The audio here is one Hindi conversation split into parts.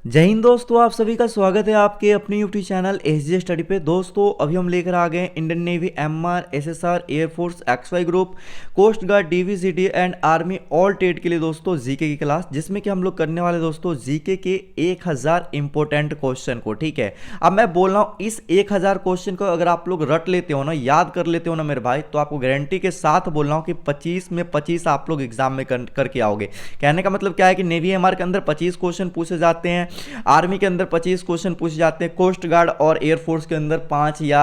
जय हिंद दोस्तों, आप सभी का स्वागत है आपके अपने यूट्यूब चैनल एसजे स्टडी पे। दोस्तों अभी हम लेकर आ गए Indian Navy, MR, SSR, Air Force, XY group, Coast Guard, DVCD and Army all trade के लिए दोस्तों जीके की क्लास, जिसमें कि हम लोग करने वाले दोस्तों जीके के 1000 इंपॉर्टेंट क्वेश्चन को। ठीक है, अब मैं बोल रहा हूँ इस 1000 क्वेश्चन को अगर आप लोग रट लेते हो ना, याद कर लेते हो ना मेरे भाई, तो आपको गारंटी के साथ बोल रहा हूँ कि 25 में 25 आप लोग एग्जाम में करके आओगे। कहने का मतलब क्या है कि नेवी एमआर के अंदर 25 क्वेश्चन पूछे जाते हैं, आर्मी के अंदर 25 क्वेश्चन पूछे जाते हैं, कोस्ट गार्ड और एयरफोर्स के अंदर 5 या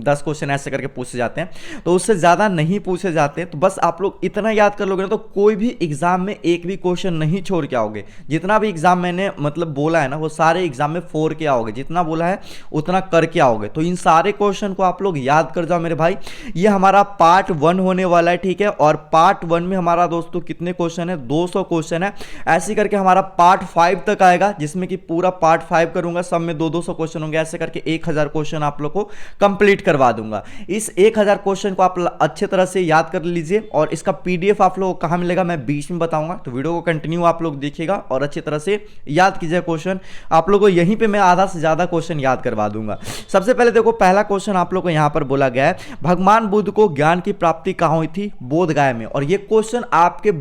10 क्वेश्चन ऐसे करके पूछे जाते हैं, तो उससे ज़्यादा नहीं पूछे जाते। तो बस आप लोग इतना याद कर लोगे ना, तो कोई भी एग्जाम में एक भी क्वेश्चन नहीं छोड़ के आओगे। जितना भी एग्जाम मैंने मतलब बोला है ना, वो सारे एग्जाम में 4 के आओगे, जितना बोला है उतना करके आओगे। तो इन सारे क्वेश्चन को आप लोग याद कर जाओ मेरे भाई। ये हमारा पार्ट 1 होने वाला है, ठीक है। और पार्ट 1 में हमारा दोस्तों कितने क्वेश्चन है? 200 क्वेश्चन है। ऐसे करके हमारा पार्ट 5 तक आएगा, जिसमें कि पूरा पार्ट 5 करूंगा, सब में 200 क्वेश्चन होंगे। ऐसे करके 1000 क्वेश्चन आप लोग को कंप्लीट करवा दूंगा। इस 1000 क्वेश्चन को आप अच्छे तरह से याद कर लीजिए, और इसका पीडीएफ आप लोगों को कहां मिलेगा मैं बीच में बताऊंगा, तो वीडियो को कंटिन्यू आप लोग देखिएगा और अच्छी तरह से याद कीजिए क्वेश्चन। आप लोगों को यहीं पे मैं आधा से ज्यादा क्वेश्चन याद करवा दूंगा। सबसे पहले देखो, पहला क्वेश्चन आप लोग को यहां पर बोला गया है, भगवान बुद्ध को ज्ञान की प्राप्ति कहां हुई थी? बोधगया में। और ये क्वेश्चन आपके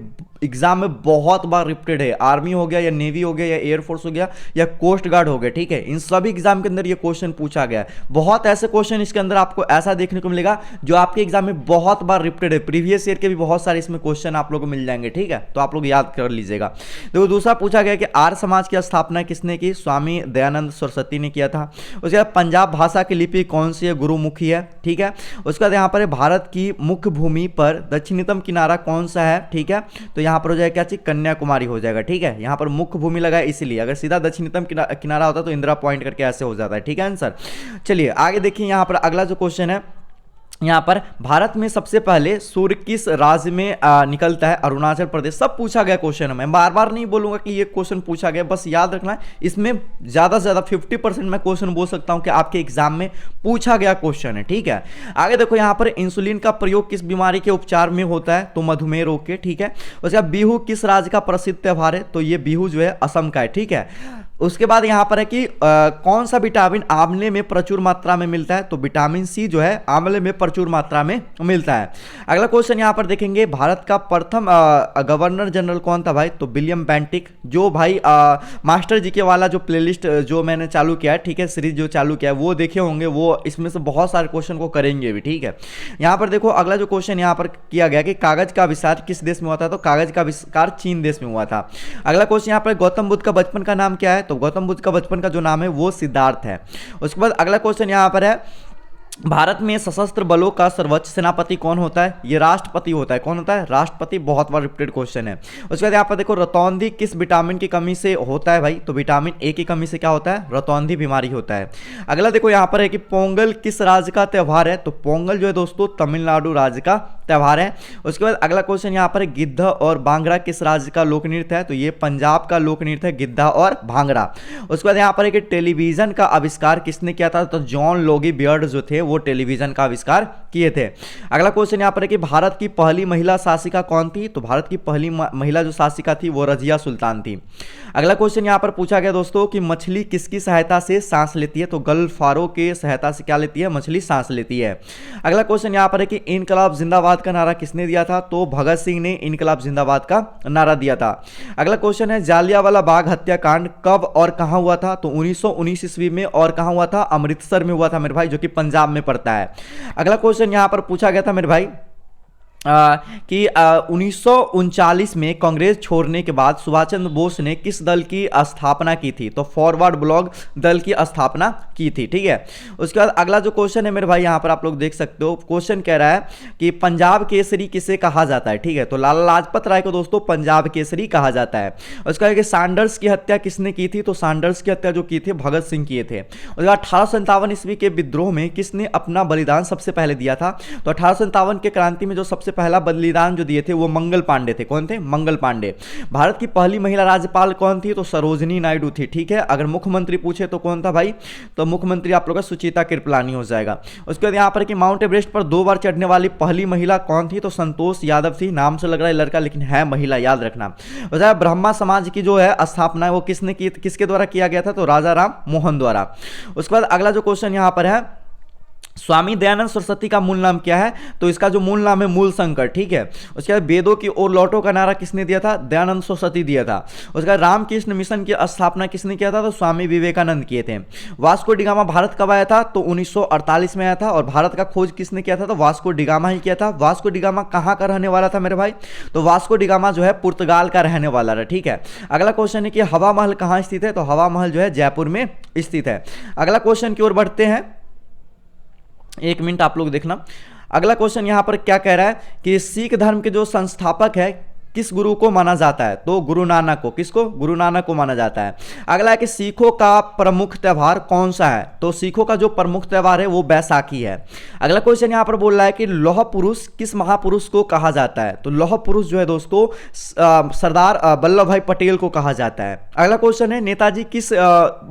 एग्जाम में बहुत बार रिपीटेड है। आर्मी हो गया या नेवी हो गया या एयरफोर्स हो गया या कोस्ट गार्ड हो गया, ठीक है, इन सभी एग्जाम के अंदर ये क्वेश्चन पूछा गया है। बहुत ऐसे क्वेश्चन इसके अंदर आपको ऐसा देखने को मिलेगा जो आपके एग्जाम में बहुत बार रिपीटेड है। प्रीवियस ईयर के भी बहुत सारे इसमें क्वेश्चन आप लोगों को मिल जाएंगे, ठीक है, तो आप लोग याद कर लीजिएगा। तो दूसरा पूछा गया कि आर्य समाज की स्थापना किसने की? स्वामी दयानंद सरस्वती ने किया था। उसके बाद पंजाब भाषा की लिपि कौन सी है? गुरुमुखी है, ठीक है। उसके बाद यहाँ पर भारत की मुख्य भूमि पर दक्षिणतम किनारा कौन सा है? ठीक है, तो यहाँ पर हो जाएगा क्या चीज? कन्याकुमारी हो जाएगा, ठीक है। यहाँ पर मुख्य भूमि लगा है इसीलिए, अगर सीधा दक्षिणतम किनारा होता तो इंदिरा पॉइंट करके ऐसे हो जाता है, ठीक है आंसर। चलिए आगे देखिए, यहाँ पर अगला जो क्वेश्चन है, यहाँ पर भारत में सबसे पहले सूर्य किस राज्य में निकलता है? अरुणाचल प्रदेश। सब पूछा गया क्वेश्चन है, मैं बार बार नहीं बोलूंगा कि ये क्वेश्चन पूछा गया, बस याद रखना है। इसमें ज्यादा से ज्यादा 50% मैं क्वेश्चन बोल सकता हूं कि आपके एग्जाम में पूछा गया क्वेश्चन है, ठीक है। आगे देखो, यहाँ पर इंसुलिन का प्रयोग किस बीमारी के उपचार में होता है? तो मधुमेह रोग के, ठीक है। उसके बाद बिहू किस राज्य का प्रसिद्ध त्यौहार है? तो ये बिहू जो है असम का है, ठीक है। उसके बाद यहां पर है कि कौन सा विटामिन आंवले में प्रचुर मात्रा में मिलता है? तो विटामिन सी जो है आंवले में प्रचुर मात्रा में मिलता है। अगला क्वेश्चन यहां पर देखेंगे, भारत का प्रथम गवर्नर जनरल कौन था भाई? तो विलियम बेंटिक। जो भाई मास्टर जीके वाला जो प्लेलिस्ट जो मैंने चालू किया है, ठीक है, सीरीज जो चालू किया है, वो देखे होंगे, वो इसमें से बहुत सारे क्वेश्चन को करेंगे भी, ठीक है। यहां पर देखो, अगला जो क्वेश्चन यहां पर किया गया कि कागज का आविष्कार किस देश में हुआ था? तो कागज का आविष्कार चीन देश में हुआ था। अगला क्वेश्चन यहां पर, गौतम बुद्ध का बचपन का नाम क्या है? तो गौतम बुद्ध का बचपन का जो नाम है वो सिद्धार्थ है। उसके बाद अगला क्वेश्चन यहां पर है, भारत में सशस्त्र बलों का सर्वोच्च सेनापति कौन होता है? ये राष्ट्रपति होता है। कौन होता है? राष्ट्रपति। बहुत बार रिपीटेड क्वेश्चन है। उसके बाद यहाँ पर देखो, रतौंधी किस विटामिन की कमी से होता है भाई? तो विटामिन ए की कमी से क्या होता है? रतौंधी बीमारी होता है। अगला देखो, यहाँ पर है कि पोंगल किस राज्य का त्यौहार है? तो पोंगल जो है दोस्तों तमिलनाडु राज्य का त्यौहार है। उसके बाद अगला क्वेश्चन यहाँ पर, गिद्ध और भांगड़ा किस राज्य का लोक नृत्य है? तो ये पंजाब का लोक नृत्य है, गिद्धा और भांगड़ा। उसके बाद यहाँ पर है कि टेलीविजन का आविष्कार किसने किया था? तो जॉन लोगी बियर्ड जो थे वो टेलीविजन का आविष्कार किए थे। अगला क्वेश्चन यहां पर है कि भारत की पहली महिला शासिका कौन थी? तो भारत की पहली महिला जो शासिका थी वो रजिया सुल्तान थी। अगला क्वेश्चन यहां पर पूछा गया दोस्तों कि मछली किसकी सहायता से सांस लेती है? तो गलफारो के सहायता से क्या लेती है? मछली सांस लेती है। अगला क्वेश्चन यहां पर है कि इनकलाब जिंदाबाद का नारा किसने दिया था? तो भगत सिंह ने इनकलाब जिंदाबाद का नारा दिया था। अगला क्वेश्चन है, जालियांवाला बाग हत्याकांड कब और कहां हुआ था? तो 1919 ईस्वी में। और कहां हुआ था? अमृतसर में हुआ था मेरे भाई, जो कि पंजाब में पड़ता है। अगला क्वेश्चन यहां पर पूछा गया था मेरे भाई कि 1939 में कांग्रेस छोड़ने के बाद सुभाष चंद्र बोस ने किस दल की स्थापना की थी? तो फॉरवर्ड ब्लॉक दल की स्थापना की थी, ठीक है। उसके बाद अगला जो क्वेश्चन है मेरे भाई, यहां पर आप लोग देख सकते हो, क्वेश्चन कह रहा है कि पंजाब केसरी किसे कहा जाता है? ठीक है, तो लाला लाजपत राय को दोस्तों पंजाब केसरी कहा जाता है। उसके बाद सैंडर्स की हत्या किसने की थी? तो सैंडर्स की हत्या जो की थी भगत सिंह किए थे। उसके बाद 1857 ईस्वी के विद्रोह में किसने अपना बलिदान सबसे पहले दिया था? तो 1857 के क्रांति में जो सबसे सबसे पहला बलिदान जो दिए थे वो मंगल पांडे थे। कौन थे? मंगल पांडे। भारत की पहली महिला राज्यपाल कौन थी? तो सरोजनी नायडू थी। ठीक है, अगर मुख्यमंत्री पूछे तो कौन था भाई? तो मुख्यमंत्री आप लोग का सुचिता कृपलानी हो जाएगा। उसके बाद यहाँ पर कि माउंट एवरेस्ट पर 2 बार चढ़ने वाली पहली महिला कौन थी? तो संतोष यादव थी। नाम से लग रहा है लड़का लेकिन है महिला, याद रखना। ब्रह्मा समाज की जो है स्थापना वो किसने की, किसके द्वारा किया गया था? तो राजा राम मोहन द्वारा। उसके बाद अगला जो क्वेश्चन यहां पर है, स्वामी दयानंद सरस्वती का मूल नाम क्या है? तो इसका जो मूल नाम है मूल शंकर। ठीक है, उसके बाद वेदों की ओर लौटो का नारा किसने दिया था? दयानंद सरस्वती दिया था। उसके बाद रामकृष्ण मिशन की स्थापना किसने किया था? तो स्वामी विवेकानंद किए थे। वास्को डिगामा भारत कब आया था? तो 1948 में आया था। और भारत का खोज किसने किया था? तो वास्को डिगामा ही किया था। वास्को डिगामा कहाँ का रहने वाला था मेरे भाई? तो वास्को डिगामा जो है पुर्तगाल का रहने वाला था। ठीक है, अगला क्वेश्चन है कि हवा महल कहाँ स्थित है? तो हवा महल जो है जयपुर में स्थित है। अगला क्वेश्चन की ओर बढ़ते हैं, 1 मिनट आप लोग देखना। अगला क्वेश्चन यहां पर क्या कह रहा है कि सिख धर्म के जो संस्थापक है किस गुरु को माना जाता है? तो गुरु नानक को। किसको? गुरु नानक को माना जाता है। अगला है कि सिखों का प्रमुख त्यौहार कौन सा है? तो सिखों का जो प्रमुख त्यौहार है वो बैसाखी है। अगला क्वेश्चन यहां पर बोल रहा है कि लौह पुरुष किस महापुरुष को कहा जाता है? तो लौह पुरुष जो है दोस्तों सरदार वल्लभ भाई पटेल को कहा जाता है। अगला क्वेश्चन है नेताजी किस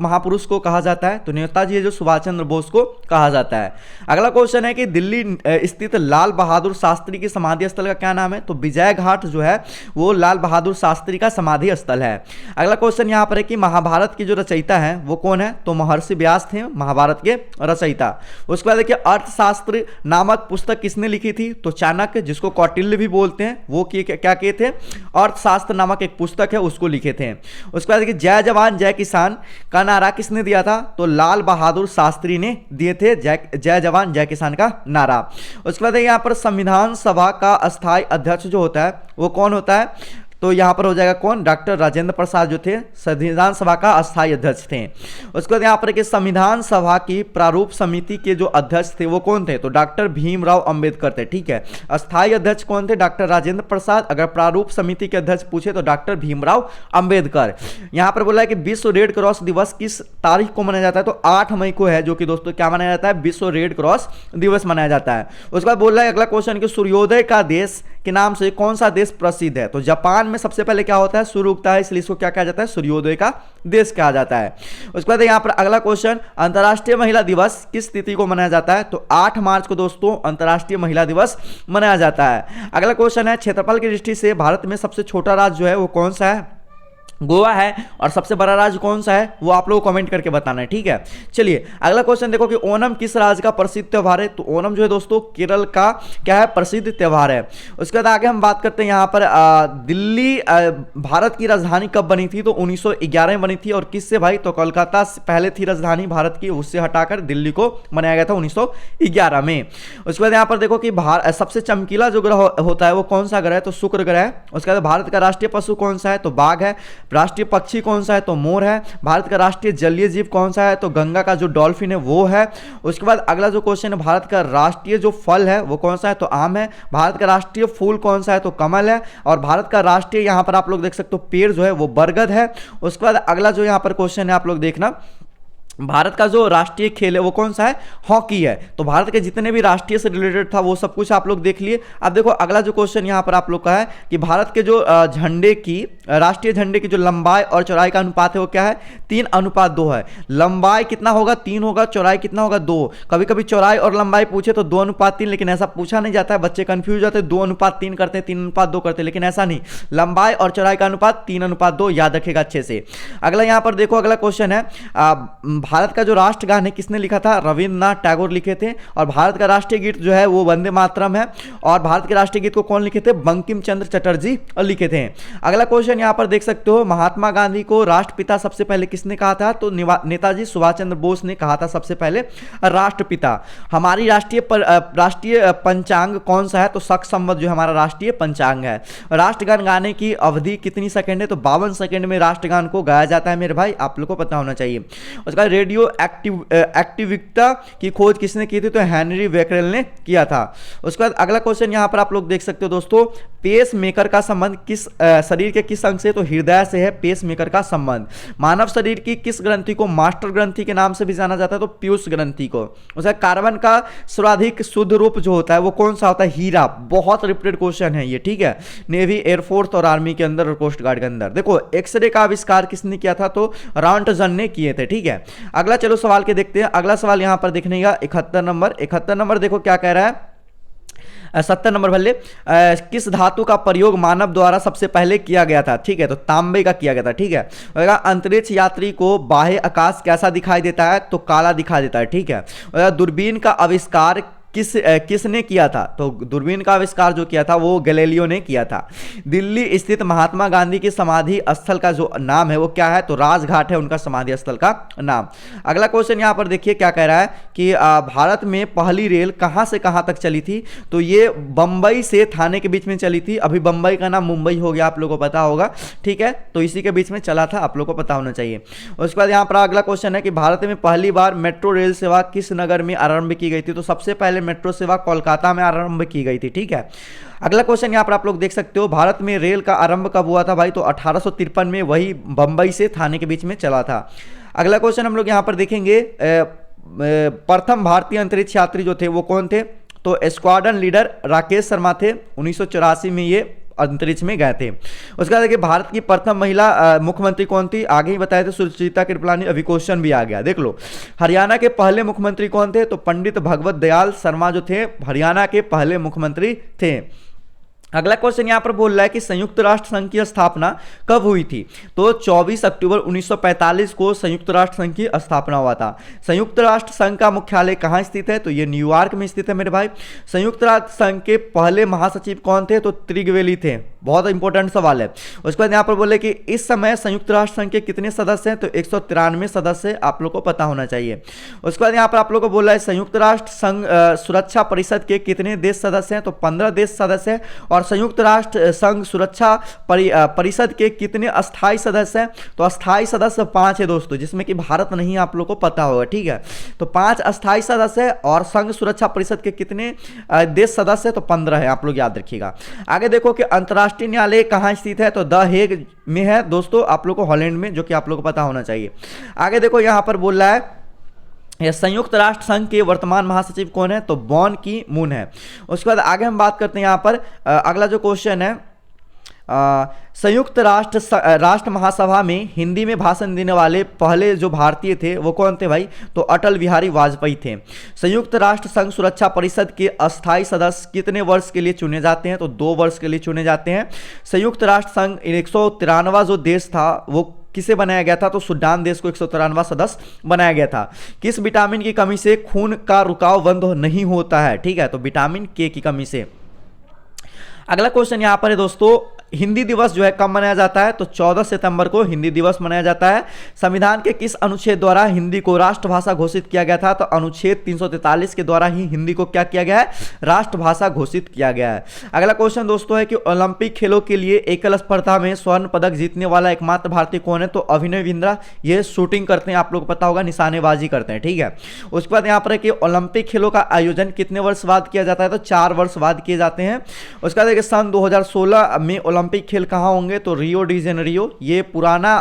महापुरुष को कहा जाता है? तो नेताजी है जो सुभाष चंद्र बोस को कहा जाता है। अगला क्वेश्चन है कि दिल्ली स्थित लाल बहादुर शास्त्री की समाधि स्थल का क्या नाम है? तो विजय घाट जो है वो लाल बहादुर शास्त्री का समाधि स्थल है। अगला क्वेश्चन यहां पर है कि महाभारत की जो रचयिता है वो कौन है? तो महर्षि व्यास थे महाभारत के रचयिता। उसके बाद देखिए अर्थशास्त्र नामक पुस्तक किसने लिखी थी? तो चाणक्य, जिसको कौटिल्य भी बोलते हैं, वो क्या किए थे? अर्थशास्त्र नामक एक पुस्तक है उसको लिखे थे। उसके बाद देखिए जय जवान जय किसान का नारा किसने दिया था? तो लाल बहादुर शास्त्री ने दिए थे जय जवान जय किसान का नारा। उसके बाद यहाँ पर संविधान सभा का अस्थायी अध्यक्ष जो होता है वो कौन होता है? तो यहां पर हो जाएगा कौन? डॉक्टर राजेंद्र प्रसाद जो थे संविधान सभा का अस्थायी अध्यक्ष थे। उसके बाद यहां पर कि संविधान सभा की प्रारूप समिति के जो अध्यक्ष थे वो कौन थे? तो डॉक्टर भीमराव अंबेडकर थे। ठीक है, अस्थायी अध्यक्ष कौन थे? डॉक्टर राजेंद्र प्रसाद। अगर प्रारूप समिति के अध्यक्ष पूछे तो डॉक्टर भीमराव अंबेडकर। यहां पर बोला है कि विश्व रेड क्रॉस दिवस किस तारीख को मनाया जाता है? तो 8 मई को है, जो कि दोस्तों क्या मनाया जाता है? विश्व रेड क्रॉस दिवस मनाया जाता है। उसके बाद बोल रहा है अगला क्वेश्चन कि सूर्योदय का देश के नाम से कौन सा देश प्रसिद्ध है? तो जापान में सबसे पहले क्या होता है? सूर्य उगता है, इसलिए इसको क्या कहा जाता है? सूर्योदय का देश कहा जाता है। उसके बाद यहां पर अगला क्वेश्चन, अंतर्राष्ट्रीय महिला दिवस किस तिथि को मनाया जाता है? तो 8 मार्च को दोस्तों अंतर्राष्ट्रीय महिला दिवस मनाया जाता है। अगला क्वेश्चन है क्षेत्रफल की दृष्टि से भारत में सबसे छोटा राज्य जो है वो कौन सा है? गोवा है। और सबसे बड़ा राज्य कौन सा है वो आप लोगों को कमेंट करके बताना है। ठीक है, चलिए अगला क्वेश्चन देखो कि ओणम किस राज्य का प्रसिद्ध त्यौहार है? तो ओणम जो है दोस्तों केरल का क्या है? प्रसिद्ध त्यौहार है। उसके बाद आगे हम बात करते हैं यहाँ पर दिल्ली भारत की राजधानी कब बनी थी? तो 1911 में बनी थी। और किससे भाई? तो कोलकाता पहले थी राजधानी भारत की, उससे हटाकर दिल्ली को बनाया गया था 1911 में। उसके बाद यहाँ पर देखो कि सबसे चमकीला जो ग्रह होता है वो कौन सा ग्रह है? तो शुक्र ग्रह है। उसके बाद भारत का राष्ट्रीय पशु कौन सा है? तो बाघ है। राष्ट्रीय पक्षी कौन सा है? तो मोर है। भारत का राष्ट्रीय जलीय जीव कौन सा है? तो गंगा का जो डॉल्फिन है वो है। उसके बाद अगला जो क्वेश्चन है, भारत का राष्ट्रीय जो फल है वो कौन सा है? तो आम है। भारत का राष्ट्रीय फूल कौन सा है? तो कमल है। और भारत का राष्ट्रीय यहां पर आप लोग देख सकते हो पेड़ जो है वो बरगद है। उसके बाद अगला जो यहां पर क्वेश्चन है आप लोग देखना, भारत का जो राष्ट्रीय खेल है वो कौन सा है? हॉकी है। तो भारत के जितने भी राष्ट्रीय से रिलेटेड था वो सब कुछ आप लोग देख लिए। अब देखो अगला जो क्वेश्चन यहाँ पर आप लोग का है कि भारत के जो झंडे की राष्ट्रीय झंडे की जो लंबाई और चौड़ाई का अनुपात है वो क्या है? 3:2 है। लंबाई कितना होगा? 3 होगा। चौड़ाई कितना होगा? 2। कभी कभी चौड़ाई और लंबाई पूछे तो 2:3, लेकिन ऐसा पूछा नहीं जाता है, बच्चे कंफ्यूज जाते हैं, 2:3 करते हैं, 3:2 करते हैं, लेकिन ऐसा नहीं। लंबाई और चौड़ाई का अनुपात 3:2, याद रखेगा अच्छे से। अगला यहाँ पर देखो अगला क्वेश्चन है, भारत का जो राष्ट्रगान है किसने लिखा था? रविंद्रनाथ टैगोर लिखे थे। और भारत का राष्ट्रीय गीत जो है वो वंदे मातरम है। और भारत के राष्ट्रीय गीत को कौन लिखे थे? बंकिम चंद्र चटर्जी लिखे थे। अगला क्वेश्चन यहां पर देख सकते हो, महात्मा गांधी को राष्ट्रपिता सबसे पहले किसने कहा था? तो नेताजी सुभाष चंद्र बोस ने कहा था सबसे पहले राष्ट्रपिता। हमारी राष्ट्रीय पंचांग कौन सा है? तो शक संवत जो हमारा राष्ट्रीय पंचांग है। राष्ट्रगान गाने की अवधि कितनी सेकंड है? तो 52 सेकंड में राष्ट्रगान को गाया जाता है मेरे भाई, आप लोग को पता होना चाहिए। उसका रेडियो एक्टिविकता की खोज किसने की थी? तो हेनरी बेकरेल ने किया था। उसके बाद अगला क्वेश्चन यहां पर आप लोग देख सकते हो दोस्तों, पेस मेकर का संबंध किस शरीर के किस अंग से? तो हृदय से है पेस मेकर का संबंध। मानव शरीर की किस ग्रंथि को मास्टर ग्रंथि के नाम से भी जाना जाता है? तो पीयूष ग्रंथि को। उसका कार्बन का सर्वाधिक शुद्ध रूप जो होता है वो कौन सा होता है? हीरा। बहुत रिपीटेड क्वेश्चन है ये, ठीक है, नेवी, एयरफोर्स और आर्मी के अंदर और कोस्ट गार्ड के अंदर। देखो एक्सरे का आविष्कार किसने किया था? तो रॉन्टजन ने किए थे, ठीक है। अगला चलो सवाल के देखते हैं। अगला सवाल यहां पर देखने का 71 नंबर देखो क्या कह रहा है, 70 नंबर भले, किस धातु का प्रयोग मानव द्वारा सबसे पहले किया गया था? ठीक है, तो तांबे का किया गया था, ठीक है। अंतरिक्ष यात्री को बाह्य आकाश कैसा दिखाई देता है? तो काला दिखाई देता है, ठीक है। दूरबीन का आविष्कार किसने किया था? तो दूरबीन का आविष्कार जो किया था वो गैलीलियो ने किया था। दिल्ली स्थित महात्मा गांधी की समाधि स्थल का जो नाम है वो क्या है? तो राजघाट है उनका समाधि स्थल का नाम। अगला क्वेश्चन यहां पर देखिए क्या कह रहा है कि भारत में पहली रेल कहां से कहां तक चली थी? तो ये बंबई से थाने के बीच में चली थी। अभी बंबई का नाम मुंबई हो गया, आप लोगों को पता होगा, ठीक है, तो इसी के बीच में चला था, आप लोगों को पता होना चाहिए। उसके बाद यहां पर अगला क्वेश्चन है कि भारत में पहली बार मेट्रो रेल सेवा किस नगर में आरंभ की गई थी? तो सबसे पहले मेट्रो सेवा कोलकाता में आरंभ की गई थी, ठीक है। अगला क्वेश्चन यहां पर आप लोग देख सकते हो, भारत में रेल का आरंभ कब हुआ था भाई? तो 1853 में, वही बंबई से थाने के बीच में चला था। अगला क्वेश्चन हम लोग यहां पर देखेंगे, प्रथम भारतीय अंतरिक्ष यात्री जो थे वो कौन थे? तो स्क्वाड्रन लीडर राकेश शर्मा थे। 1984 में ये अंतरिक्ष में गए थे। उसके बाद देखिए भारत की प्रथम महिला मुख्यमंत्री कौन थी? आगे ही बताए थे, सुचरिता कृपलानी। अभी क्वेश्चन भी आ गया, देख लो। हरियाणा के पहले मुख्यमंत्री कौन थे? तो पंडित भगवत दयाल शर्मा जो थे हरियाणा के पहले मुख्यमंत्री थे। अगला क्वेश्चन यहां पर बोल रहा है कि संयुक्त राष्ट्र संघ की स्थापना कब हुई थी? तो 24 अक्टूबर 1945 को संयुक्त राष्ट्र संघ की स्थापना हुआ था। संयुक्त राष्ट्र संघ का मुख्यालय कहां स्थित है? तो ये न्यूयॉर्क में स्थित है मेरे भाई। संयुक्त राष्ट्र संघ के पहले महासचिव कौन थे? तो त्रिगवेली थे। बहुत इंपॉर्टेंट सवाल है। उसके बाद यहां पर बोले कि इस समय संयुक्त राष्ट्र संघ के कितने सदस्य हैं? तो 193 सदस्य, आप लोग को पता होना चाहिए। उसके बाद यहां पर आप लोग को बोला है संयुक्त राष्ट्र संघ सुरक्षा परिषद के कितने देश सदस्य हैं? तो 15 देश सदस्य हैं। और संयुक्त राष्ट्र संघ सुरक्षा परिषद के कितने अस्थायी सदस्य हैं? तो अस्थायी सदस्य 5 है दोस्तों, जिसमें कि भारत नहीं, आप लोग को पता होगा, ठीक है। तो 5 अस्थायी सदस्य है। और संघ सुरक्षा परिषद के कितने देश सदस्य? तो 15 है, आप लोग याद रखिएगा। आगे देखो कि अंतरराष्ट्रीय न्यायालय कहां स्थित है? तो द हेग में है दोस्तों, आप लोग को हॉलैंड में, जो कि आप लोग को पता होना चाहिए। आगे देखो यहां पर बोल रहा है यह संयुक्त राष्ट्र संघ के वर्तमान महासचिव कौन है? तो बॉन की मून है। उसके बाद आगे हम बात करते हैं यहां पर अगला जो क्वेश्चन है, संयुक्त राष्ट्र महासभा में हिंदी में भाषण देने वाले पहले जो भारतीय थे वो कौन थे भाई? तो अटल बिहारी वाजपेयी थे। संयुक्त राष्ट्र संघ सुरक्षा परिषद के अस्थायी सदस्य कितने वर्ष के लिए चुने जाते हैं? तो 2 वर्ष के लिए चुने जाते हैं। संयुक्त राष्ट्र संघ 193वां जो देश था वो किसे बनाया गया था? तो सूडान देश को 193वां सदस्य बनाया गया था। किस विटामिन की कमी से खून का रुकाव बंद नहीं होता है? ठीक है, तो विटामिन के की कमी से। अगला क्वेश्चन यहां पर है दोस्तों, हिंदी दिवस जो है कब मनाया जाता है? तो 14 सितंबर को हिंदी दिवस मनाया जाता है। संविधान के किस अनुच्छेद द्वारा हिंदी को राष्ट्रभाषा घोषित किया गया था? तो अनुच्छेद 343 के द्वारा ही हिंदी को क्या किया गया है? राष्ट्रभाषा घोषित किया गया है। अगला क्वेश्चन दोस्तों है कि ओलंपिक खेलों के लिए एकल स्पर्धा में स्वर्ण पदक जीतने वाला एकमात्र भारतीय कौन है? तो अभिनव बिंद्रा। ये शूटिंग करते हैं, आप लोग को पता होगा, निशानेबाजी करते हैं, ठीक है। उसके बाद यहाँ पर है कि ओलंपिक खेलों का आयोजन कितने वर्ष बाद किया जाता है? तो 4 वर्ष बाद किए जाते हैं। उसके बाद सन 2016 में ओलंपिक खेल कहाँ होंगे? तो रियो डी जेनेरियो। ये पुराना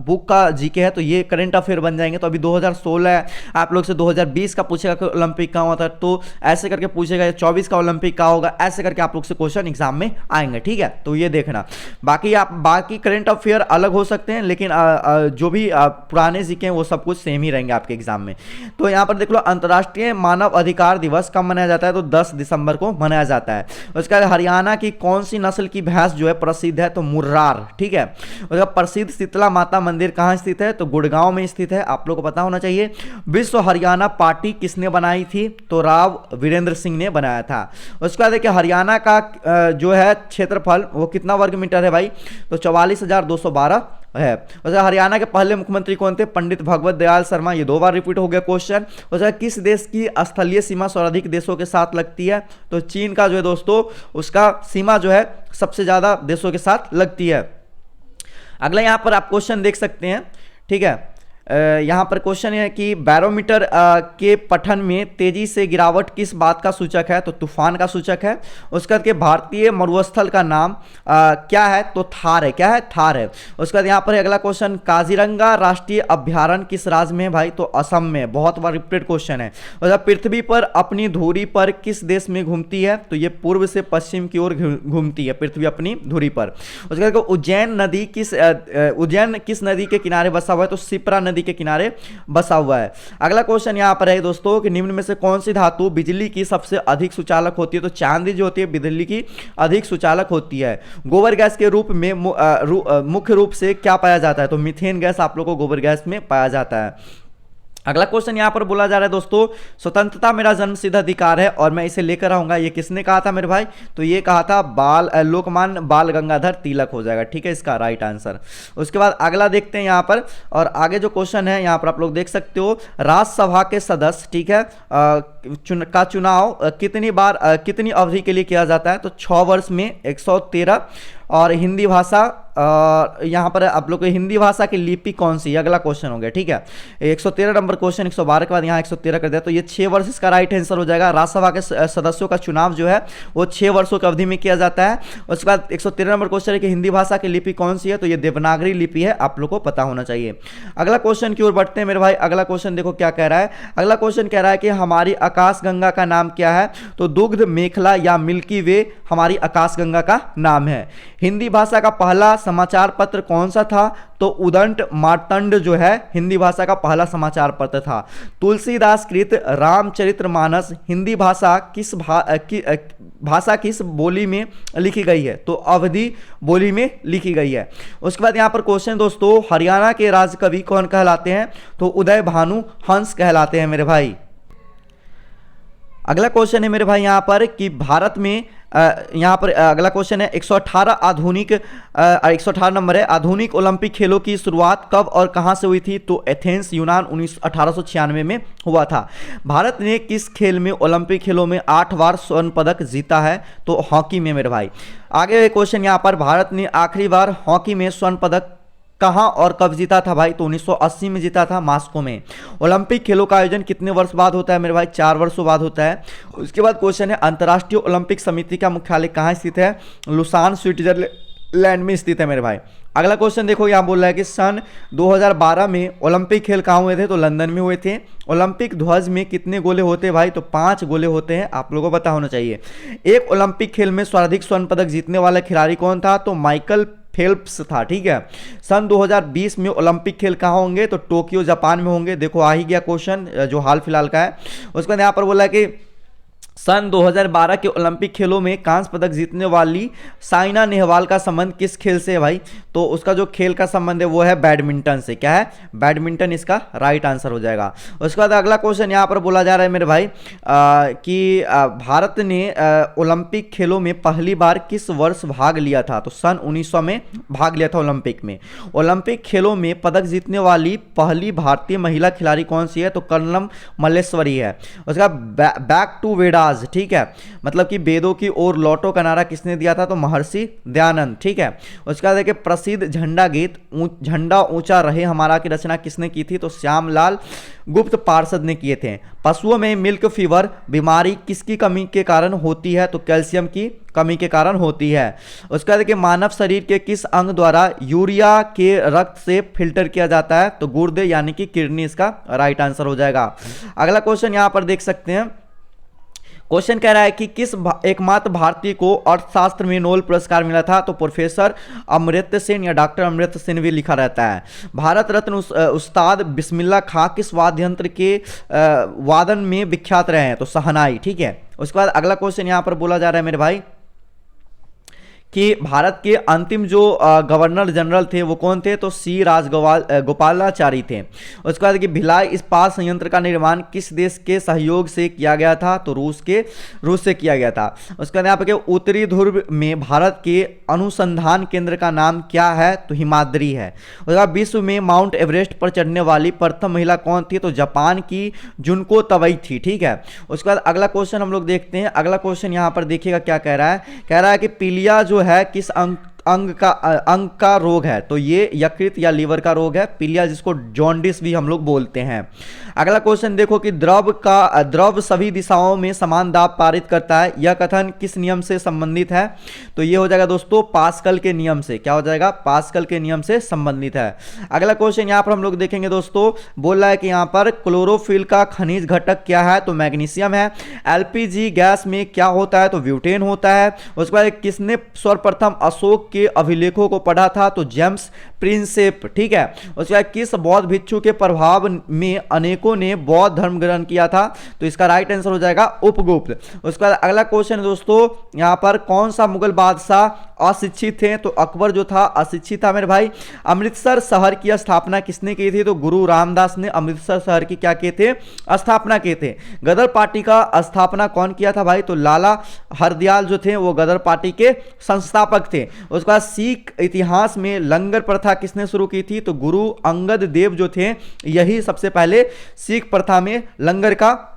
बुक का जीके है, तो ये करंट अफेयर बन जाएंगे। तो अभी 2016 है, आप लोग से 2020 का पूछेगा कि ओलंपिक कहाँ होता है, तो ऐसे करके पूछेगा। 24 का ओलंपिक कहाँ होगा, ऐसे करके आप लोग से क्वेश्चन एग्जाम में आएंगे, ठीक है। तो ये देखना, बाकी करंट अफेयर अलग हो सकते हैं, लेकिन जो भी पुराने जीके हैं वो सब कुछ सेम ही रहेंगे आपके एग्जाम में। तो यहाँ पर देख लो, अंतर्राष्ट्रीय मानव अधिकार दिवस कब मनाया जाता है? तो 10 दिसंबर को मनाया जाता है। उसके बाद हरियाणा की कौन सी नस्ल की भैंस जो है प्रसिद्ध है? तो मुर्रार, ठीक है। उसका प्रसिद्ध शीतला माता मंदिर कहां स्थित है? तो गुड़गांव में स्थित है, आप लोगों को पता होना चाहिए। विश्व हरियाणा पार्टी किसने बनाई थी? तो राव वीरेंद्र सिंह ने बनाया था। उसके बाद देखिए हरियाणा का जो है क्षेत्रफल वो कितना वर्ग मीटर है भाई? तो 44,212 है। वैसे हरियाणा के पहले मुख्यमंत्री कौन थे? पंडित भगवत दयाल शर्मा। ये 2 बार रिपीट हो गया क्वेश्चन। वैसे किस देश की स्थलीय सीमा सर्वाधिक देशों के साथ लगती है? तो चीन का जो है दोस्तों, उसका सीमा जो है सबसे ज्यादा देशों के साथ लगती है। अगला यहां पर आप क्वेश्चन देख सकते हैं, ठीक है। यहाँ पर क्वेश्चन है कि बैरोमीटर के पठन में तेजी से गिरावट किस बात का सूचक है? तो तूफान का सूचक है। उसके बाद के भारतीय मरुस्थल का नाम क्या है? तो थार है। क्या है? थार है। उसके बाद यहाँ पर अगला क्वेश्चन, काजीरंगा राष्ट्रीय अभ्यारण्य किस राज्य में है भाई? तो असम में। बहुत बार रिपीटेड क्वेश्चन है। और पृथ्वी पर अपनी धुरी पर किस देश में घूमती है? तो ये पूर्व से पश्चिम की ओर घूमती है पृथ्वी अपनी धुरी पर। उसके बाद उज्जैन किस नदी के किनारे बसा हुआ है? तो शिप्रा नदी के किनारे बसा हुआ है। अगला क्वेश्चन यहां पर है दोस्तों कि निम्न में से कौन सी धातु बिजली की सबसे अधिक सुचालक होती है? तो चांदी जो होती है बिजली की अधिक सुचालक होती है। गोबर गैस के रूप में मुख्य रूप से क्या पाया जाता है? तो मीथेन गैस आप लोग को गोबर गैस में पाया जाता है। अगला क्वेश्चन यहां पर बोला जा रहा है दोस्तों, स्वतंत्रता मेरा जन्मसिद्ध अधिकार है और मैं इसे लेकर आऊंगा, ये किसने कहा था मेरे भाई? तो ये कहा था लोकमान्य बाल गंगाधर तिलक हो जाएगा। ठीक है, इसका राइट आंसर। उसके बाद अगला देखते हैं यहां पर, और आगे जो क्वेश्चन है यहां पर आप लोग देख सकते हो, राज्यसभा के सदस्य, ठीक है, का चुनाव कितनी अवधि के लिए किया जाता है? तो 6 वर्ष में 113। और हिंदी भाषा, यहाँ पर आप लोग को हिंदी भाषा की लिपि कौन सी? अगला क्वेश्चन हो गया। ठीक है, 113 नंबर क्वेश्चन, 112 के बाद यहाँ 113 कर दिया, तो ये 6 वर्ष इसका राइट आंसर हो जाएगा। राज्यसभा के सदस्यों का चुनाव जो है वो 6 वर्षों की अवधि में किया जाता है। उसके बाद 113 नंबर क्वेश्चन है कि हिंदी भाषा की लिपि कौन सी है? तो ये देवनागरी लिपि है, आप लोग को पता होना चाहिए। अगला क्वेश्चन की ओर बढ़ते हैं मेरे भाई। अगला क्वेश्चन देखो क्या कह रहा है। अगला क्वेश्चन कह रहा है कि हमारी आकाशगंगा का नाम क्या है? तो दुग्ध मेखला या मिल्की वे हमारी आकाशगंगा का नाम है। हिंदी भाषा का पहला समाचार पत्र कौन सा था? तो उदंत मार्तंड जो है हिंदी भाषा का पहला समाचार पत्र था। तुलसीदास कृत रामचरितमानस हिंदी भाषा किस बोली में लिखी गई है? तो अवधी बोली में लिखी गई है। उसके बाद यहां पर क्वेश्चन दोस्तों, हरियाणा के राज कवि कौन कहलाते हैं? तो उदय भानु हंस कहलाते हैं मेरे भाई। अगला क्वेश्चन है मेरे भाई यहां पर कि भारत में यहाँ पर अगला क्वेश्चन है 118 नंबर है, आधुनिक ओलंपिक खेलों की शुरुआत कब और कहां से हुई थी? तो एथेंस यूनान 1896 में हुआ था। भारत ने किस खेल में ओलंपिक खेलों में 8 बार स्वर्ण पदक जीता है? तो हॉकी में मेरे भाई। आगे क्वेश्चन यहाँ पर, भारत ने आखिरी बार हॉकी में स्वर्ण पदक कहां और कब जीता था भाई? तो 1980 में जीता था, मॉस्को में। ओलंपिक खेलों का आयोजन कितने वर्ष बाद होता है मेरे भाई? 4 वर्षों बाद होता है। उसके बाद क्वेश्चन है, अंतर्राष्ट्रीय ओलंपिक समिति का मुख्यालय कहां स्थित है? लुसान स्विट्जरलैंड में स्थित है मेरे भाई। अगला क्वेश्चन देखो, यहाँ बोल रहा है कि सन 2012 में ओलंपिक खेल कहाँ हुए थे? तो लंदन में हुए थे। ओलंपिक ध्वज में कितने गोले होते हैं भाई? तो 5 गोले होते हैं, आप लोगों को पता होना चाहिए। एक ओलंपिक खेल में सर्वाधिक स्वर्ण पदक जीतने वाला खिलाड़ी कौन था? तो माइकल फेल्प्स था। ठीक है, सन 2020 में ओलंपिक खेल कहाँ होंगे? तो टोक्यो जापान में होंगे। देखो आ ही गया क्वेश्चन जो हाल फिलहाल का है। उसके बाद यहाँ पर बोला कि सन 2012 के ओलंपिक खेलों में कांस्य पदक जीतने वाली साइना नेहवाल का संबंध किस खेल से है भाई? तो उसका जो खेल का संबंध है वो है बैडमिंटन से। क्या है? बैडमिंटन इसका राइट आंसर हो जाएगा। उसके बाद अगला क्वेश्चन यहाँ पर बोला जा रहा है मेरे भाई कि भारत ने ओलंपिक खेलों में पहली बार किस वर्ष भाग लिया था? तो सन 1900 में भाग लिया था ओलंपिक में। ओलंपिक खेलों में पदक जीतने वाली पहली भारतीय महिला खिलाड़ी कौन सी है? तो कर्नम मल्लेश्वरी है। उसका बैक टू वेदास, ठीक है, मतलब कि वेदों की ओर लौटो का नारा किसने दिया था? तो महर्षि दयानंद। ठीक है, उसके बाद देखिए प्रसिद्ध झंडा गीत झंडा ऊंचा रहे हमारा की रचना किसने की थी? तो श्यामलाल गुप्त पार्षद ने किए थे। पशुओं में मिल्क फीवर बीमारी किसकी कमी के कारण होती है? तो कैल्शियम की कमी के कारण होती है। उसके बाद देखिए मानव शरीर के किस अंग द्वारा यूरिया के रक्त से फिल्टर किया जाता है? तो गुर्दे यानी कि किडनी इसका राइट आंसर हो जाएगा। अगला क्वेश्चन यहां पर देख सकते हैं, क्वेश्चन कह रहा है कि किस एकमात्र भारतीय को अर्थशास्त्र में नोबेल पुरस्कार मिला था? तो प्रोफेसर अमर्त्य सेन या डॉक्टर अमर्त्य सेन भी लिखा रहता है। भारत रत्न उस्ताद बिस्मिल्लाह खां किस वाद्य यंत्र के वादन में विख्यात रहे हैं? तो शहनाई। ठीक है, उसके बाद अगला क्वेश्चन यहां पर बोला जा रहा है मेरे भाई कि भारत के अंतिम जो गवर्नर जनरल थे वो कौन थे? तो सी राजगोपालाचारी थे। उसके बाद कि भिलाई इस्पात संयंत्र का निर्माण किस देश के सहयोग से किया गया था? तो रूस से किया गया था। उसके बाद यहाँ पे उत्तरी ध्रुव में भारत के अनुसंधान केंद्र का नाम क्या है? तो हिमाद्री है। उसके बाद विश्व में माउंट एवरेस्ट पर चढ़ने वाली प्रथम महिला कौन थी? तो जापान की जुनको तबई थी। ठीक है, उसके बाद अगला क्वेश्चन हम लोग देखते हैं। अगला क्वेश्चन यहाँ पर देखिएगा क्या कह रहा है। कह रहा है कि पीलिया जो है किस अंग का रोग है, तो ये यकृत या लीवर का रोग है। पीलिया जिसको जॉन्डिस भी हम लोग बोलते हैं। अगला क्वेश्चन देखो कि द्रव सभी दिशाओं में समान दाब पारित करता है, यह कथन किस नियम से संबंधित है? तो ये हो जाएगा दोस्तों पास्कल के नियम से। क्या हो जाएगा? पास्कल के नियम से संबंधित है। अगला क्वेश्चन यहां पर हम लोग देखेंगे दोस्तों, बोल रहा है कि यहां पर क्लोरोफिल का खनिज घटक क्या है? तो मैग्नीशियम है। एलपीजी गैस में क्या होता है? तो ब्यूटेन होता है। उसके बाद किसने सर्वप्रथम अशोक के अभिलेखों को पढ़ा था? तो जेम्स प्रिंसेप, ठीक है। उसके बाद किस बौद्ध भिक्षु के प्रभाव में अनेकों ने बौद्ध धर्म ग्रहण किया था? तो इसका राइट आंसर हो जाएगा उपगुप्त। उसके बाद अगला क्वेश्चन दोस्तों, यहां पर कौन सा मुगल बादशाह अशिक्षित थे? तो अकबर जो था अशिक्षित था मेरे भाई। अमृतसर शहर की स्थापना किसने की थी? तो गुरु रामदास ने अमृतसर शहर की क्या किए थे? स्थापना किए थे। गदर पार्टी का स्थापना कौन किया था भाई? तो लाला हरदयाल जो थे वो गदर पार्टी के संस्थापक थे। उसके बाद सिख इतिहास में लंगर प्रथा किसने शुरू की थी? तो गुरु अंगद देव जो थे यही सबसे पहले सिख प्रथा में लंगर का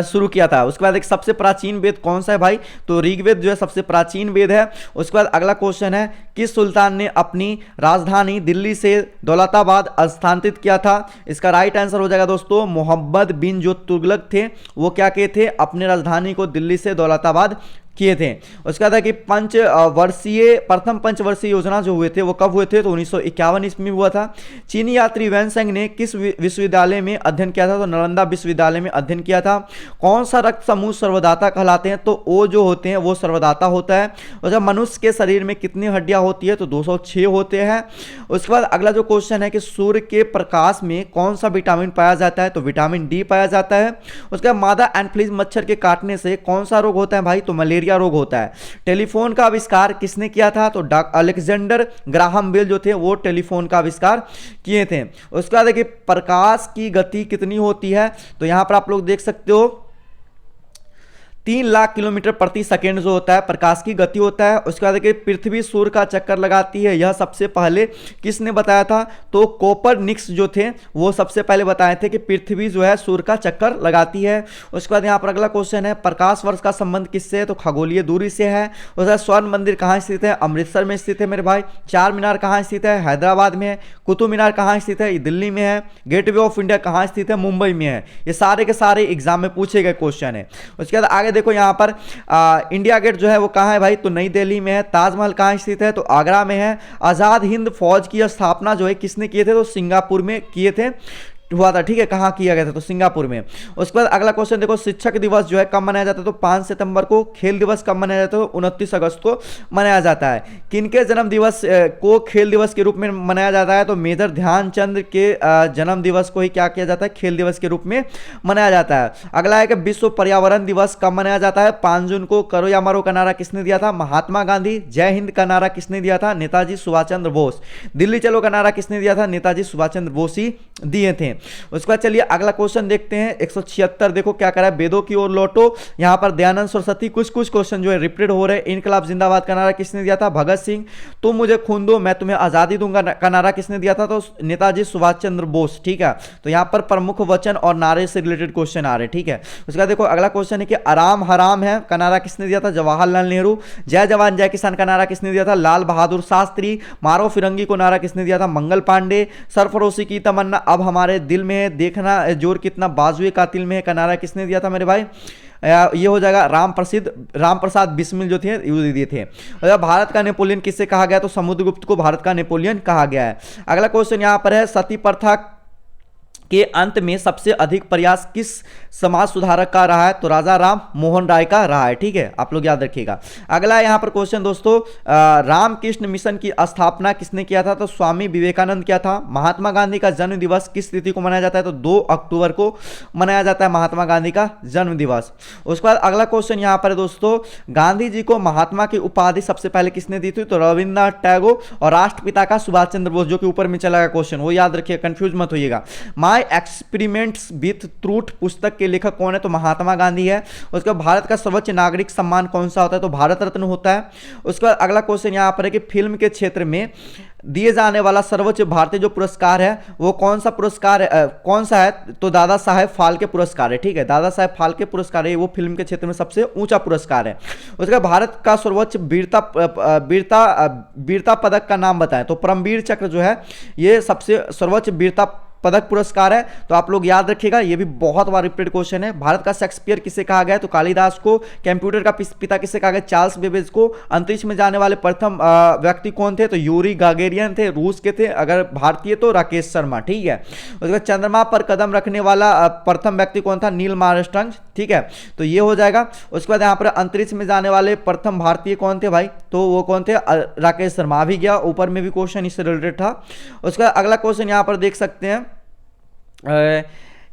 शुरू किया था। उसके बाद एक सबसे प्राचीन वेद कौन सा है भाई? तो ऋग्वेद जो है सबसे प्राचीन वेद है। उसके बाद अगला क्वेश्चन है, किस सुल्तान ने अपनी राजधानी दिल्ली से दौलताबाद स्थानांतरित किया था? इसका राइट आंसर हो जाएगा दोस्तों मोहम्मद बिन जो तुगलक थे, वो क्या किए थे? अपने राजधानी को दिल्ली से दौलताबाद किए थे। उसके बाद कि प्रथम पंचवर्षीय योजना जो हुए थे वो कब हुए थे? तो 1951 ईस्वी में हुआ था। चीनी यात्री वैनसेंग ने किस विश्वविद्यालय में अध्ययन किया था? तो नालंदा विश्वविद्यालय में अध्ययन किया था। कौन सा रक्त समूह सर्वदाता कहलाते हैं? तो ओ जो होते हैं वो सर्वदाता होता है। और जब मनुष्य के शरीर में कितनी हड्डियां होती है? तो 206 होते हैं। उसके बाद अगला जो क्वेश्चन है कि सूर्य के प्रकाश में कौन सा विटामिन पाया जाता है? तो विटामिन डी पाया जाता है। उसके बाद मादा एनफ्लूएंजा मच्छर के काटने से कौन सा रोग होता है भाई? तो मलेरिया रोग होता है। टेलीफोन का आविष्कार किसने किया था? तो अलेक्जेंडर ग्राहम बेल जो थे वो टेलीफोन का आविष्कार किए थे। उसके बाद देखिए प्रकाश की गति कितनी होती है? तो यहां पर आप लोग देख सकते हो 3 लाख किलोमीटर प्रति सेकेंड जो होता है प्रकाश की गति होता है। उसके बाद देखिए पृथ्वी सूर्य का चक्कर लगाती है, यह सबसे पहले किसने बताया था? तो कोपरनिकस जो थे वो सबसे पहले बताए थे कि पृथ्वी जो है सूर्य का चक्कर लगाती है। उसके बाद यहाँ पर अगला क्वेश्चन है, प्रकाश वर्ष का संबंध किससे है? तो खगोलीय दूरी से है। उसके बाद स्वर्ण मंदिर कहाँ स्थित है? अमृतसर में स्थित है मेरे भाई। चार मीनार कहाँ स्थित है? हैदराबाद में है। कुतुब मीनार कहाँ स्थित है? दिल्ली में है। गेटवे ऑफ इंडिया कहाँ स्थित है? मुंबई में है। ये सारे के सारे एग्जाम में पूछे गए क्वेश्चन है। उसके बाद आगे देखो यहां पर इंडिया गेट जो है वो कहां है भाई? तो नई दिल्ली में है। ताजमहल कहां स्थित है? तो आगरा में है। आजाद हिंद फौज की स्थापना जो है किसने किए थे? तो सिंगापुर में किए थे हुआ था, ठीक है। कहाँ किया गया था? तो सिंगापुर में। उसके बाद अगला क्वेश्चन देखो, शिक्षक दिवस जो है कब मनाया जाता है? तो 5 सितंबर को। खेल दिवस कब मनाया जाता है? तो 29 अगस्त को मनाया जाता है। किनके जन्म दिवस को खेल दिवस के रूप में मनाया जाता है? तो मेजर ध्यानचंद के जन्म दिवस को ही क्या किया जाता है? खेल दिवस के रूप में मनाया जाता है। अगला है कि विश्व पर्यावरण दिवस कब मनाया जाता है? 5 जून को। करो या मरो का नारा किसने दिया था? महात्मा गांधी। जय हिंद का नारा किसने दिया था? नेताजी सुभाष चंद्र बोस। दिल्ली चलो का नारा किसने दिया था? नेताजी सुभाष चंद्र बोस ही दिए थे। उसके बाद चलिए अगला क्वेश्चन देखते हैं 176। देखो क्या करा है, वेदों की ओर लौटो। यहां पर दयानंद सरस्वती कुछ क्वेश्चन जो है रिपीट हो रहे हैं। इनकलाब जिंदाबाद का नारा किसने दिया था? भगत सिंह। तुम मुझे खून दो मैं तुम्हें आजादी दूंगा का नारा किसने दिया था? तो नेताजी सुभाष चंद्र बोस, ठीक है। तो यहां पर प्रमुख वचन और नारे से रिलेटेड क्वेश्चन आ रहे हैं, ठीक है। उसके बाद देखो अगला क्वेश्चन है कि आराम हराम है का नारा किसने दिया था? जवाहरलाल नेहरू। जय जवान जय किसान का नारा किसने दिया था? लाल बहादुर शास्त्री। मारो फिरंगी को नारा किसने दिया था? मंगल पांडे। सरफरोशी की तमन्ना अब हमारे दिल में है, देखना जोर कितना बाजुए कातिल में है का नारा किसने दिया था मेरे भाई? ये हो जाएगा राम प्रसाद बिस्मिल जो थे ये दिए थे। भारत का नेपोलियन किससे कहा गया? तो समुद्रगुप्त को भारत का नेपोलियन कहा गया है। अगला क्वेश्चन यहां पर है, सती प्रथा के अंत में सबसे अधिक प्रयास किस समाज सुधारक का रहा है? तो राजा राम मोहन राय का रहा है, ठीक है। आप लोग याद रखिएगा। अगला यहां पर क्वेश्चन दोस्तों, रामकृष्ण मिशन की स्थापना किसने किया था? तो स्वामी विवेकानंद किया था। महात्मा गांधी का जन्म दिवस किस तिथि को मनाया जाता है? तो 2 अक्टूबर को मनाया जाता है महात्मा गांधी का जन्म दिवस। उसके बाद अगला क्वेश्चन यहां पर दोस्तों, गांधी जी को महात्मा की उपाधि सबसे पहले किसने दी थी? तो रविन्द्रनाथ टैगोर। और राष्ट्रपिता का सुभाष चंद्र बोस, जो कि ऊपर में चला गया क्वेश्चन, वो याद रखिए, कंफ्यूज मत होइएगा। माई एक्सपेरिमेंट्स विथ ट्रूथ पुस्तक के लेखक कौन है? तो महात्मा गांधी है। उसके बाद भारत का सर्वोच्च नागरिक सम्मान कौन सा होता है? तो भारत रत्न होता है। उसके बाद अगला क्वेश्चन यहां पर है कि फिल्म के क्षेत्र में दिए जाने वाला सर्वोच्च भारतीय जो पुरस्कार है वो कौन सा पुरस्कार है, कौन सा है? तो दादा साहेब फाल्के पुरस्कार है। ठीक है, दादा साहेब फाल्के पुरस्कार है, वो फिल्म के क्षेत्र में सबसे ऊंचा पुरस्कार है। उसके बाद भारत का सर्वोच्च वीरता पदक का नाम बताएं। तो परमवीर चक्र जो है ये सबसे सर्वोच्च वीरता पदक पुरस्कार है। तो आप लोग याद रखिएगा, ये भी बहुत बार रिपीटेड क्वेश्चन है। भारत का शेक्सपियर किसे कहा गया है? तो कालिदास को। कंप्यूटर का पिता किसे कहा गया? चार्ल्स बेबेज को। अंतरिक्ष में जाने वाले प्रथम व्यक्ति कौन थे? तो यूरी गागेरियन थे, रूस के थे। अगर भारतीय तो राकेश शर्मा। ठीक है, उसके बाद चंद्रमा पर कदम रखने वाला प्रथम व्यक्ति कौन था? Neil Armstrong. ठीक है, तो ये हो जाएगा। उसके बाद यहाँ पर अंतरिक्ष में जाने वाले प्रथम भारतीय कौन थे भाई? तो वो कौन थे? राकेश शर्मा। भी गया, ऊपर में भी क्वेश्चन इससे रिलेटेड था। उसके बाद अगला क्वेश्चन यहाँ पर देख सकते हैं।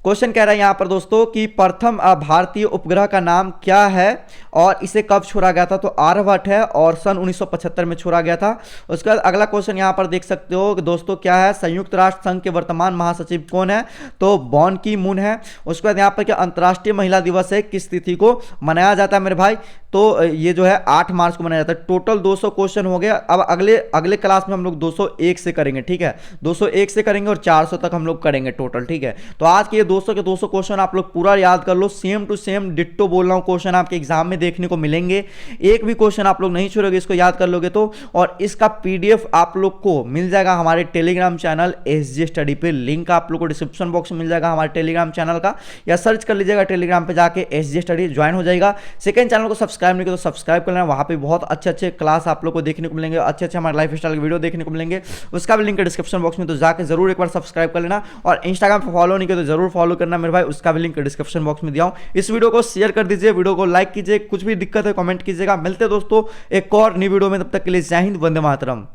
क्वेश्चन कह रहा है यहां पर दोस्तों कि प्रथम भारतीय उपग्रह का नाम क्या है और इसे कब छोड़ा गया था? तो आर्यभट्ट है और सन 1975 में छोड़ा गया था। उसके बाद अगला क्वेश्चन यहां पर देख सकते हो कि दोस्तों क्या है? संयुक्त राष्ट्र संघ के वर्तमान महासचिव कौन है? तो बॉन की मून है। उसके बाद यहां पर क्या अंतर्राष्ट्रीय महिला दिवस है, किस तिथि को मनाया जाता है मेरे भाई? तो ये जो है 8 मार्च को मनाया जाता है। टोटल 200 क्वेश्चन हो गया। अब अगले क्लास में हम लोग 201 से करेंगे। ठीक है, 201 से करेंगे और 400 तक हम लोग करेंगे टोटल। ठीक है, तो आज के ये 200 के 200 क्वेश्चन आप लोग पूरा याद कर लो। सेम टू सेम डिट्टो बोल रहा हूं क्वेश्चन आपके एग्जाम में देखने को मिलेंगे। एक भी क्वेश्चन आप लोग नहीं छोड़ोगे, इसको याद कर लोगे तो। और इसका पीडीएफ आप लोग को मिल जाएगा हमारे टेलीग्राम चैनल एसजे स्टडी पे। लिंक आप लोग को डिस्क्रिप्शन बॉक्स में मिल जाएगा हमारे टेलीग्राम चैनल का, या सर्च कर लीजिएगा टेलीग्राम पे जाके एसजे स्टडी, ज्वाइन हो जाएगा। सेकंड चैनल को सब्सक्राइब नहीं किया तो सब्सक्राइब कर लेना, वहां पे बहुत अच्छे क्लास आप लोग को देखने को मिलेंगे, अच्छे हमारे लाइफ स्टाइल के वीडियो देखने को मिलेंगे। उसका भी लिंक डिस्क्रिप्शन बॉक्स में, तो जाके जरूर एक बार सब्सक्राइब कर लेना। और इंस्टाग्राम पर फॉलो नहीं किया तो जरूर फॉलो करना मेरे भाई, उसका भी लिंक डिस्क्रिप्शन बॉक्स में दिया हूं। इस वीडियो को शेयर कर दीजिए, वीडियो को लाइक कीजिए, कुछ भी दिक्कत है कमेंट कीजिएगा। मिलते हैं दोस्तों एक और नई वीडियो में, तब तक के लिए जय हिंद, वंदे मातरम।